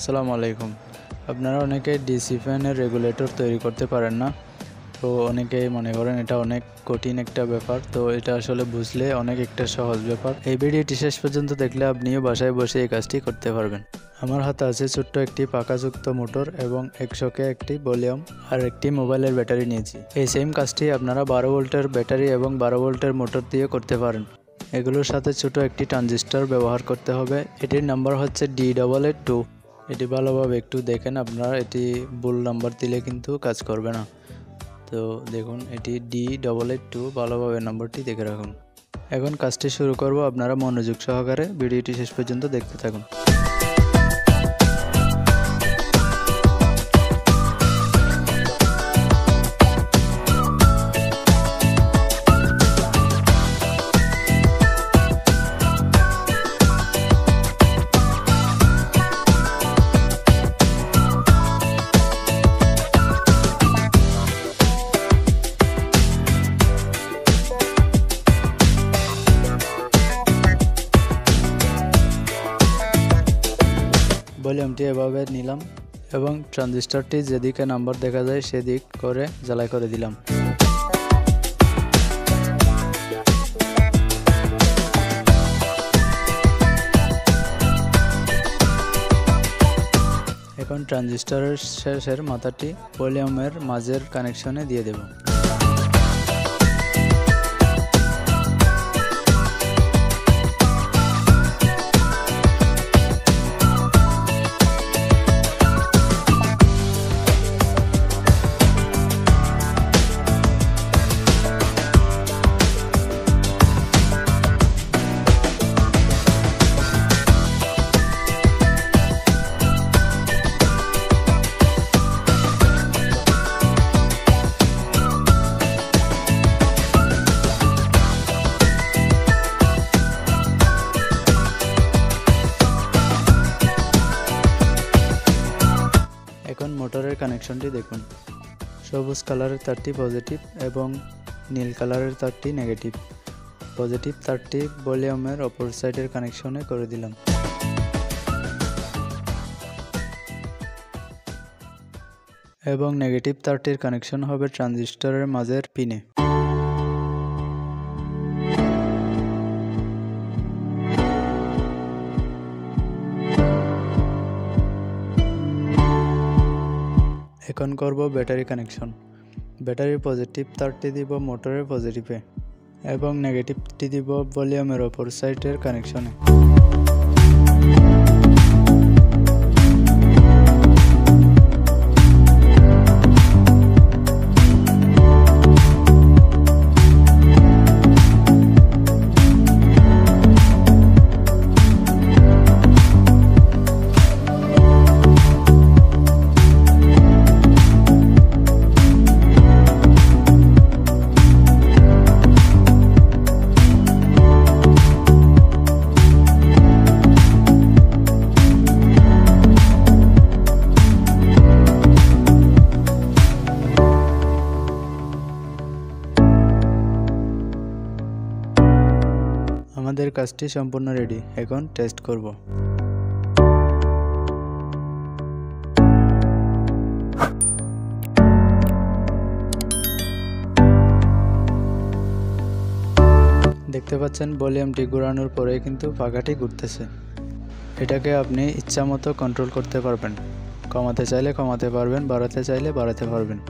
আসসালামু আলাইকুম। আপনারা অনেকে ডিসি ফ্যানের রেগুলেটর তৈরি করতে পারেন না, তো অনেকেই মনে করেন এটা অনেক কঠিন একটা ব্যাপার। তো এটা আসলে বুঝলে অনেক একটা সহজ ব্যাপার। এই ভিডিওটি শেষ পর্যন্ত দেখলে আপনিও বাসায় বসে এই কাজটি করতে পারবেন। আমার হাতে আছে ছোট্ট একটি পাকাযুক্ত মোটর এবং 100K একটি ভলিউম আর একটি মোবাইলের ব্যাটারি নিয়েছি। এই সেম কাজটি আপনারা 12 ভোল্টের ব্যাটারি এবং 12 ভোল্টের মোটর দিয়ে করতে পারেন। এগুলোর সাথে ছোট একটি ট্রানজিস্টর ব্যবহার করতে হবে। এটির নাম্বার হচ্ছে D882। এটি ভালোভাবে একটু দেখেন, আপনারা এটি ভুল নাম্বার দিলে কিন্তু কাজ করবে না। তো দেখুন, এটি D882, ভালোভাবে নাম্বারটি দেখে রাখুন। এখন কাজটি শুরু করব। আপনারা মনোযোগ সহকারে ভিডিওটি শেষ পর্যন্ত দেখতে থাকুন। ভলিউমটি এভাবে নিলাম এবং ট্রানজিস্টরটি যেদিকে নাম্বার দেখা যায় সেদিক করে জ্বালাই করে দিলাম। এখন ট্রানজিস্টরের শেষের মাথাটি ভলিউমের মাঝের কানেকশনে দিয়ে দেব। এখন মোটরের কানেকশনটি দেখুন। সবুজ কালারের তারটি পজিটিভ এবং নীল কালারের তারটি নেগেটিভ। পজিটিভ তারটি ভলিউমের অপর সাইডের কানেকশনে করে দিলাম। এবং নেগেটিভ তারটির কানেকশন হবে ট্রানজিস্টরের মাঝের পিনে। এখন করব ব্যাটারি কানেকশন। ব্যাটারির পজিটিভ তারটি দিব মোটরের পজিটিভে এবং নেগেটিভটি দিব ভলিউমের অপর সাইডের কানেকশনে। আমাদের কাজটি সম্পূর্ণ রেডি। এখন টেস্ট করব। দেখতে পাচ্ছেন ভলিউমটি ঘোরানোর পরে কিন্তু পাখাটি ঘুরতেছে। এটাকে আপনি ইচ্ছা মতো কন্ট্রোল করতে পারবেন। কমাতে চাইলে কমাতে পারবেন, বাড়াতে চাইলে বাড়াতে পারবেন।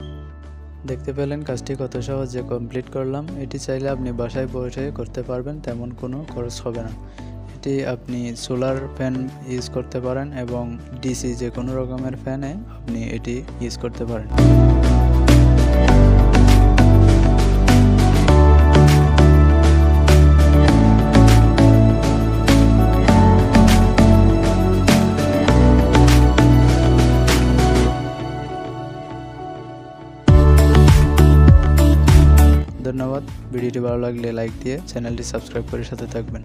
দেখতে পেলেন কাজটি কত সহজে কমপ্লিট করলাম। এটি চাইলে আপনি বাসায় বসে করতে পারবেন, তেমন কোনো খরচ হবে না। এটি আপনি সোলার ফ্যান ইউজ করতে পারেন এবং ডিসি যে কোনো রকমের ফ্যানে আপনি এটি ইউজ করতে পারেন। ধন্যবাদ। ভিডিওটি ভালো লাগলে লাইক দিয়ে চ্যানেলটি সাবস্ক্রাইব করে সাথে থাকবেন।